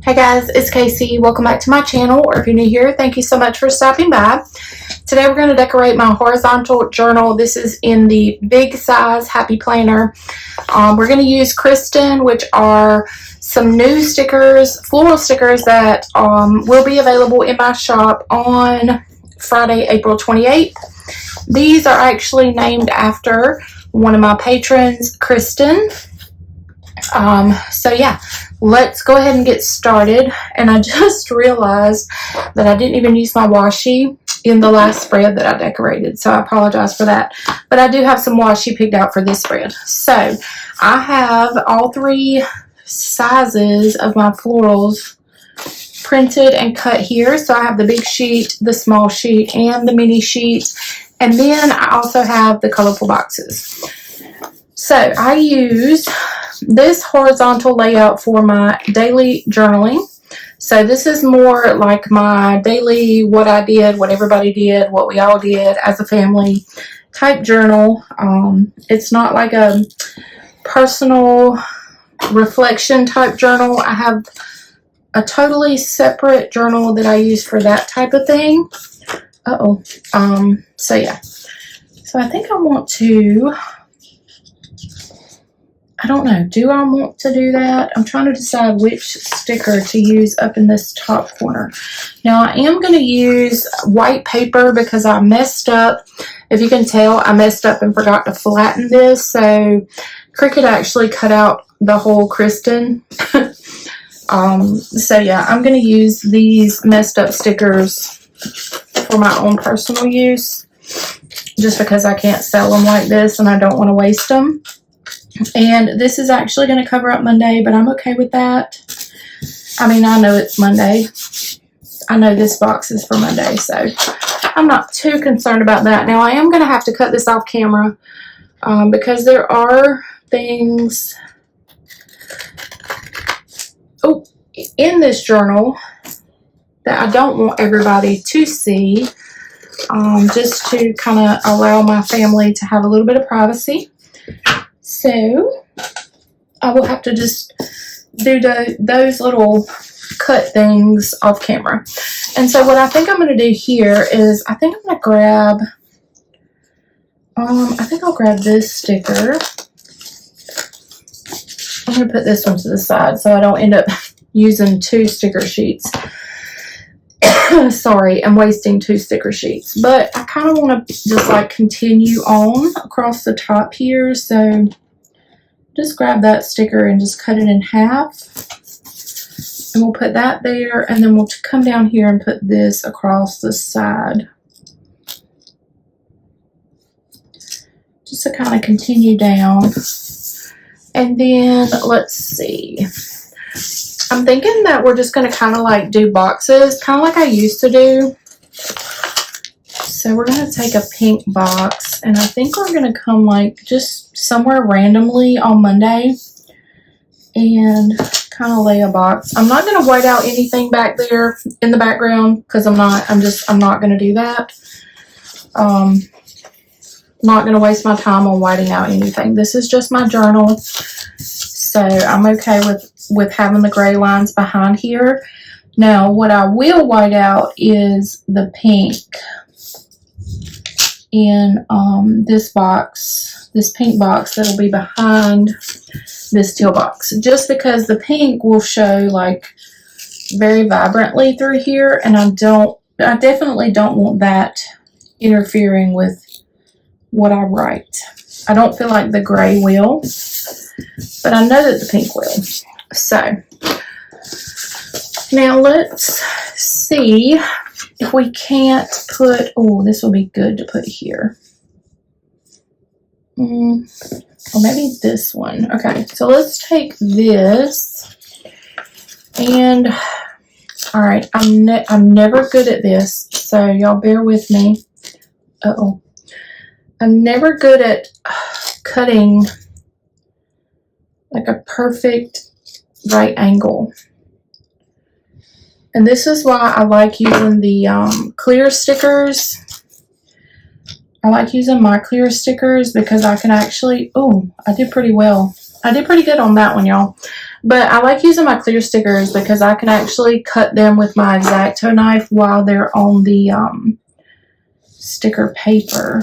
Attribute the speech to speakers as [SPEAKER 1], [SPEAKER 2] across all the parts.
[SPEAKER 1] Hey guys, it's Casey. Welcome back to my channel, or if you're new here, thank you so much for stopping by. Today we're going to decorate my horizontal journal. This is in the big size Happy Planner. We're going to use Kristen, which are some new stickers, floral stickers that will be available in my shop on Friday, April 28th. These are actually named after one of my patrons, Kristen. So yeah, let's go ahead and get started. And I just realized that I didn't even use my washi in the last spread that I decorated, so I apologize for that. But I do have some washi picked out for this spread. So I have all three sizes of my florals printed and cut here. So I have the big sheet, the small sheet, and the mini sheet. And then I also have the colorful boxes. So I use this horizontal layout for my daily journaling. So this is more like my daily, what I did, what everybody did, what we all did as a family type journal. It's not like a personal reflection type journal. I have a totally separate journal that I use for that type of thing. So yeah. So I think I want to, I don't know, do I want to do that? I'm trying to decide which sticker to use up in this top corner. Now I am going to use white paper because I messed up. If you can tell, I messed up and forgot to flatten this. So Cricut actually cut out the whole Kristen. So yeah, I'm going to use these messed up stickers for my own personal use, just because I can't sell them like this and I don't want to waste them. And this is actually going to cover up Monday, but I'm okay with that. I mean, I know it's Monday. I know this box is for Monday, so I'm not too concerned about that. Now, I am going to have to cut this off camera because there are things in this journal that I don't want everybody to see, just to kind of allow my family to have a little bit of privacy. So I will have to just do those little cut things off camera. And so what I think I'm going to do here is I think I'm going to grab, I think I'll grab this sticker. I'm going to put this one to the side so I don't end up using two sticker sheets. Sorry, I'm wasting two sticker sheets. But I kind of want to just like continue on across the top here. So just grab that sticker and just cut it in half. And we'll put that there. And then we'll come down here and put this across the side. Just to kind of continue down. And then let's see. I'm thinking that we're just going to kind of like do boxes, kind of like I used to do. So we're going to take a pink box, and I think we're going to come like just somewhere randomly on Monday and kind of lay a box. I'm not going to white out anything back there in the background because I'm not going to do that. I'm not going to waste my time on whiting out anything. This is just my journal. So I'm okay with having the gray lines behind here. Now, what I will white out is the pink in this box, this pink box that'll be behind this teal box, just because the pink will show like very vibrantly through here, and I definitely don't want that interfering with what I write. I don't feel like the gray will, but I know that the pink will. So now let's see if we can't put, this will be good to put here. Or maybe this one. Okay, so let's take this. And all right, I'm never good at this, so y'all bear with me. I'm never good at cutting like a perfect right angle. And this is why I like using the clear stickers. I like using my clear stickers because I can actually, I did pretty well. I did pretty good on that one, y'all. But I like using my clear stickers because I can actually cut them with my X-Acto knife while they're on the sticker paper.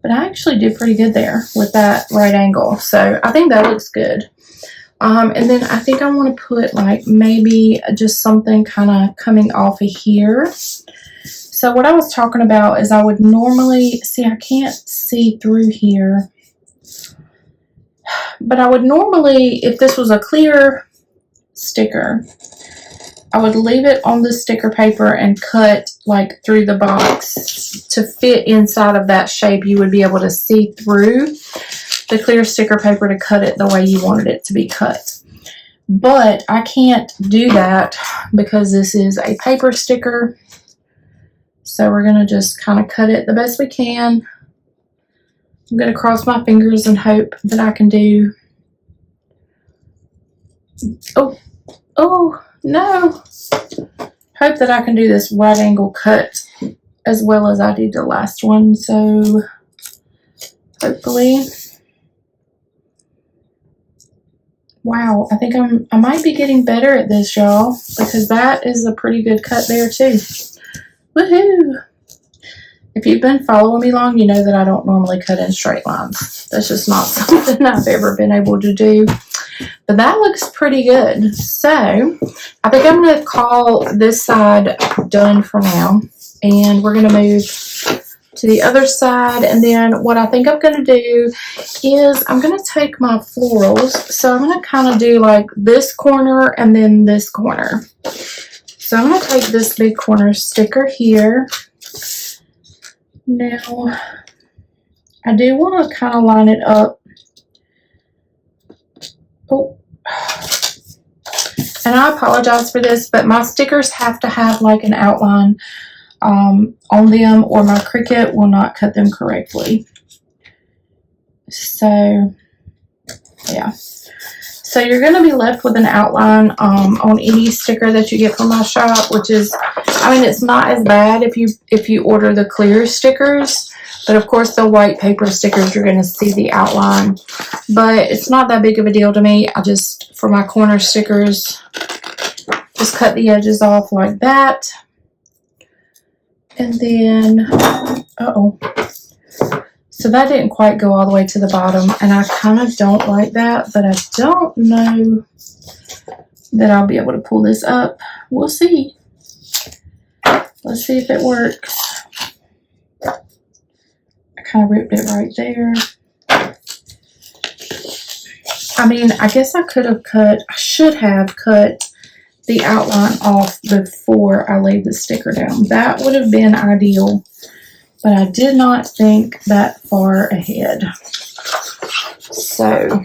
[SPEAKER 1] But I actually did pretty good there with that right angle. So I think that looks good. And then I think I want to put like maybe just something kind of coming off of here. So what I was talking about is I would normally, see, I can't see through here. But I would normally, if this was a clear sticker, I would leave it on the sticker paper and cut like through the box to fit inside of that shape. You would be able to see through the clear sticker paper to cut it the way you wanted it to be cut. But I can't do that because this is a paper sticker. So we're going to just kind of cut it the best we can. I'm going to cross my fingers and hope that I can do. Oh, no. Hope that I can do this right angle cut as well as I did the last one. So hopefully. Wow, I think I might be getting better at this, y'all, because that is a pretty good cut there too. Woohoo! If you've been following me long, you know that I don't normally cut in straight lines. That's just not something I've ever been able to do. But that looks pretty good. So I think I'm going to call this side done for now. And we're going to move to the other side. And then what I think I'm going to do is I'm going to take my florals. So I'm going to kind of do like this corner and then this corner. So I'm going to take this big corner sticker here. Now, I do want to kind of line it up. Oh, and I apologize for this, but my stickers have to have like an outline on them or my Cricut will not cut them correctly. So, yeah. So you're going to be left with an outline on any sticker that you get from my shop, which is, I mean, it's not as bad if you order the clear stickers, but of course the white paper stickers you're going to see the outline. But it's not that big of a deal to me. I just, for my corner stickers, just cut the edges off like that. And then, so that didn't quite go all the way to the bottom, and I kind of don't like that, but I don't know that I'll be able to pull this up. We'll see. Let's see if it works. I kind of ripped it right there. I mean, I guess I should have cut the outline off before I laid the sticker down. That would have been ideal. But I did not think that far ahead. So,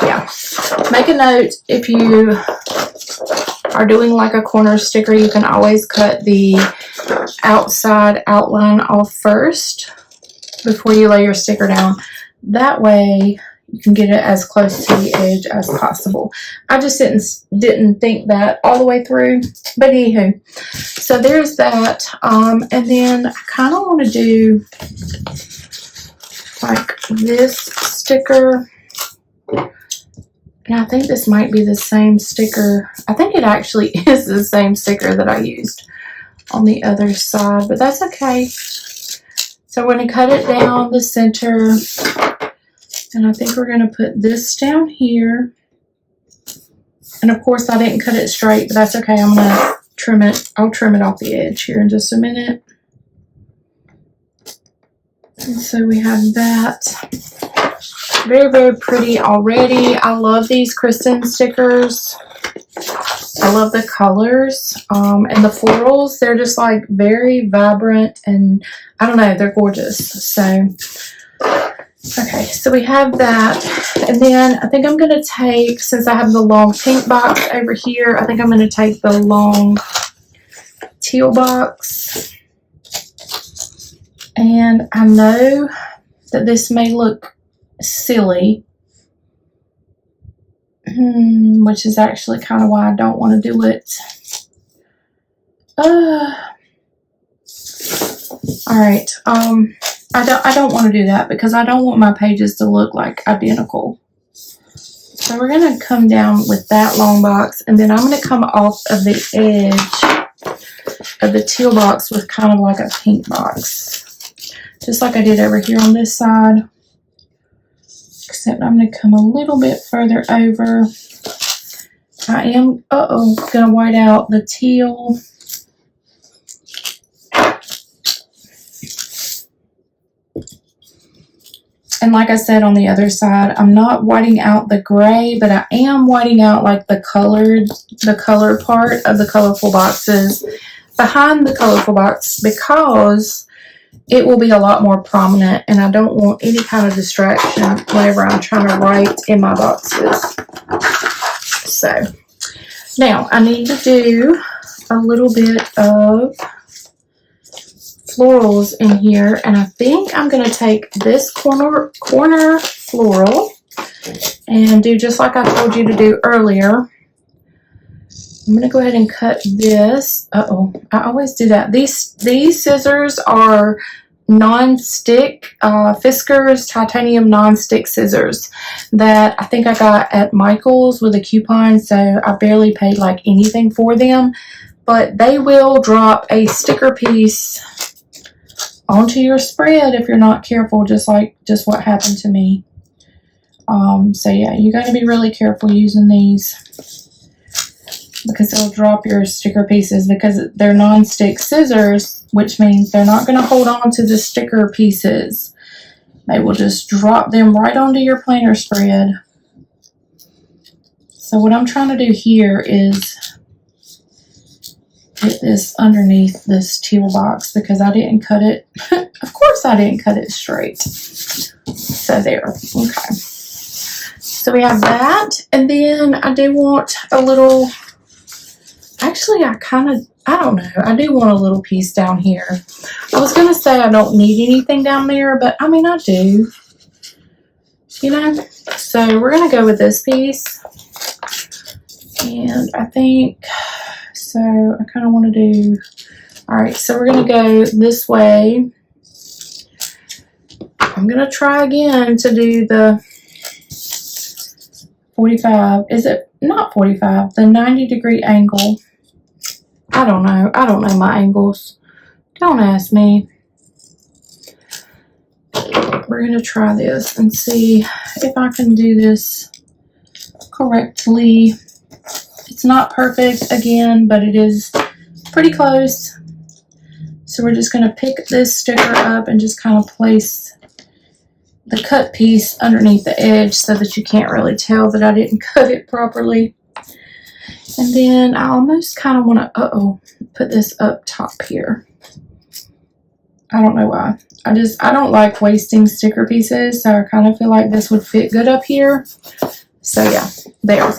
[SPEAKER 1] yeah. Make a note, if you are doing like a corner sticker, you can always cut the outside outline off first before you lay your sticker down. That way, you can get it as close to the edge as possible. I just didn't think that all the way through, but anywho. So there's that, and then I kind of want to do like this sticker, and I think this might be the same sticker. I think it actually is the same sticker that I used on the other side, but that's okay. So we're going to cut it down the center. And I think we're going to put this down here. And of course I didn't cut it straight, but that's okay. I'm going to trim it. I'll trim it off the edge here in just a minute. And so we have that. Very, very pretty already. I love these Kristen stickers. I love the colors. And the florals, they're just like very vibrant and I don't know, they're gorgeous. So okay, so we have that, and then I think I'm going to take, since I have the long pink box over here, I think I'm going to take the long teal box, and I know that this may look silly, which is actually kind of why I don't want to do it. Alright, I don't want to do that because I don't want my pages to look like identical. So we're going to come down with that long box, and then I'm going to come off of the edge of the teal box with kind of like a pink box. Just like I did over here on this side. Except I'm going to come a little bit further over. I am, going to white out the teal. And like I said on the other side, I'm not whiting out the gray, but I am whiting out like the color part of the colorful boxes behind the colorful box, because it will be a lot more prominent, and I don't want any kind of distraction whenever I'm trying to write in my boxes. So now I need to do a little bit of florals in here, and I think I'm going to take this corner floral and do just like I told you to do earlier. I'm going to go ahead and cut this. I always do that. These scissors are non-stick Fiskars titanium non-stick scissors that I think I got at Michael's with a coupon, so I barely paid like anything for them, but they will drop a sticker piece onto your spread if you're not careful, just what happened to me. So yeah, you got to be really careful using these, because they'll drop your sticker pieces, because they're non-stick scissors, which means they're not going to hold on to the sticker pieces. They will just drop them right onto your planner spread. So what I'm trying to do here is get this underneath this teal box, because I didn't cut it. Of course I didn't cut it straight. So there. Okay. So we have that. And then I do want a little, actually I don't know. I do want a little piece down here. I was going to say I don't need anything down there, but I mean I do. You know? So we're going to go with this piece. And I think... So I kind of want to do, all right, so we're going to go this way. I'm going to try again to do the 45. Is it not 45? The 90-degree angle. I don't know. I don't know my angles. Don't ask me. We're going to try this and see if I can do this correctly. It's not perfect again, but it is pretty close. So we're just going to pick this sticker up and just kind of place the cut piece underneath the edge so that you can't really tell that I didn't cut it properly. And then I almost kind of want to, put this up top here. I don't know why. I don't like wasting sticker pieces, so I kind of feel like this would fit good up here. So yeah, there.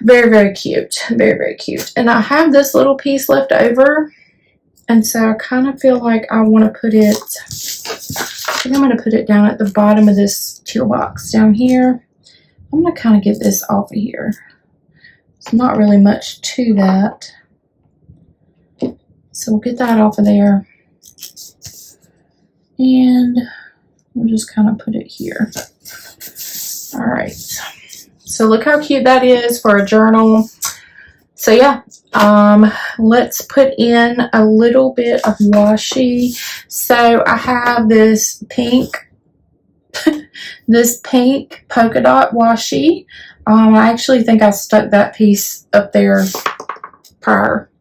[SPEAKER 1] Very, very cute. Very, very cute. And I have this little piece left over. And so I kind of feel like I want to put it, I think I'm going to put it down at the bottom of this teal box down here. I'm going to kind of get this off of here. It's not really much to that. So we'll get that off of there. And we'll just kind of put it here. All right. So look how cute that is for a journal. So yeah, let's put in a little bit of washi. So I have this pink, polka dot washi. I actually think I stuck that piece up there prior.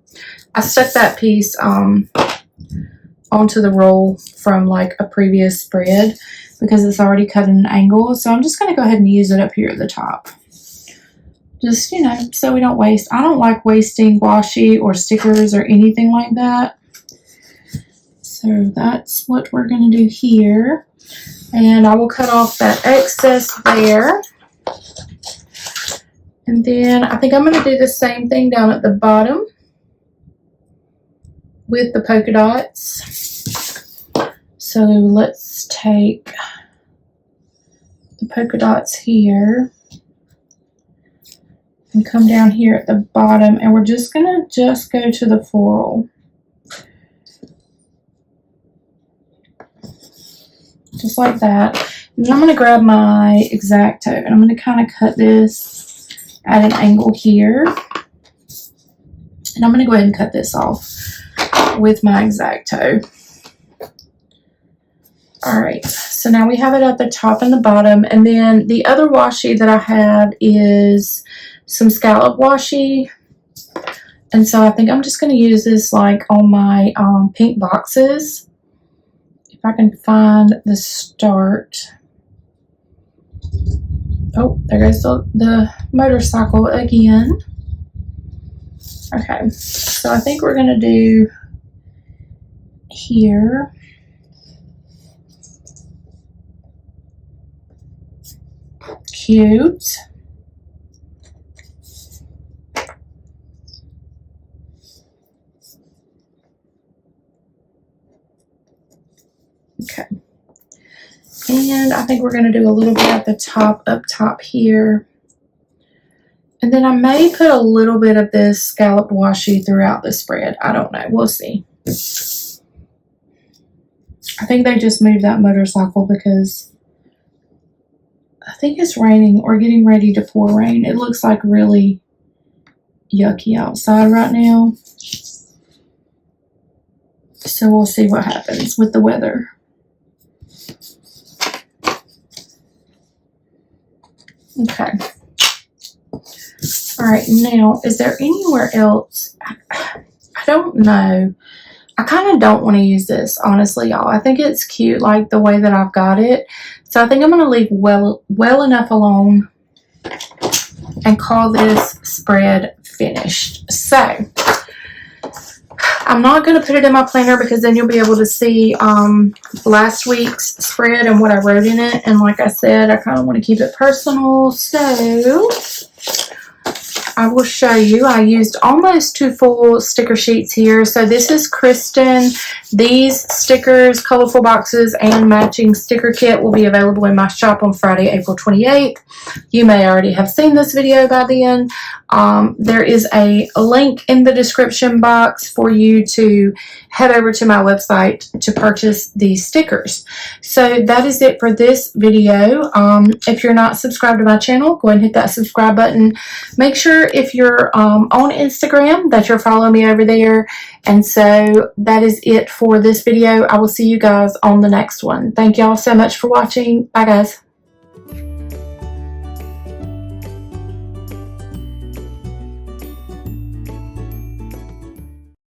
[SPEAKER 1] I stuck that piece onto the roll from like a previous spread because it's already cut at an angle. So I'm just going to go ahead and use it up here at the top. Just, you know, so we don't waste. I don't like wasting washi or stickers or anything like that. So that's what we're going to do here. And I will cut off that excess there. And then I think I'm going to do the same thing down at the bottom with the polka dots. So let's take the polka dots here and come down here at the bottom, and we're just gonna go to the floral. just like that. And then I'm going to grab my X-Acto and I'm going to kind of cut this at an angle here. And I'm going to go ahead and cut this off with my X-Acto. Alright, so now we have it at the top and the bottom. And then the other washi that I have is some scallop washi. And so I think I'm just going to use this like on my pink boxes. If I can find the start. Oh, there goes the motorcycle again. Okay, so I think we're going to do here. Cute. Okay. And I think we're going to do a little bit at the top, up top here. And then I may put a little bit of this scalloped washi throughout the spread. I don't know. We'll see. I think they just moved that motorcycle because I think it's raining or getting ready to pour rain. It looks like really yucky outside right now. So we'll see what happens with the weather. Okay. All right, now, is there anywhere else? I don't know. I kind of don't want to use this, honestly, y'all. I think it's cute, like the way that I've got it. So I think I'm going to leave well enough alone and call this spread finished. So I'm not going to put it in my planner because then you'll be able to see last week's spread and what I wrote in it. And like I said, I kind of want to keep it personal. So I will show you. I used almost 2 full sticker sheets here. So this is Kristen. These stickers, colorful boxes, and matching sticker kit will be available in my shop on Friday, April 28th. You may already have seen this video by then. There is a link in the description box for you to head over to my website to purchase these stickers. So that is it for this video. If you're not subscribed to my channel, go ahead and hit that subscribe button. Make sure if you're on Instagram that you're following me over there. And so that is it for this video. I will see you guys on the next one. Thank y'all so much for watching. Bye guys.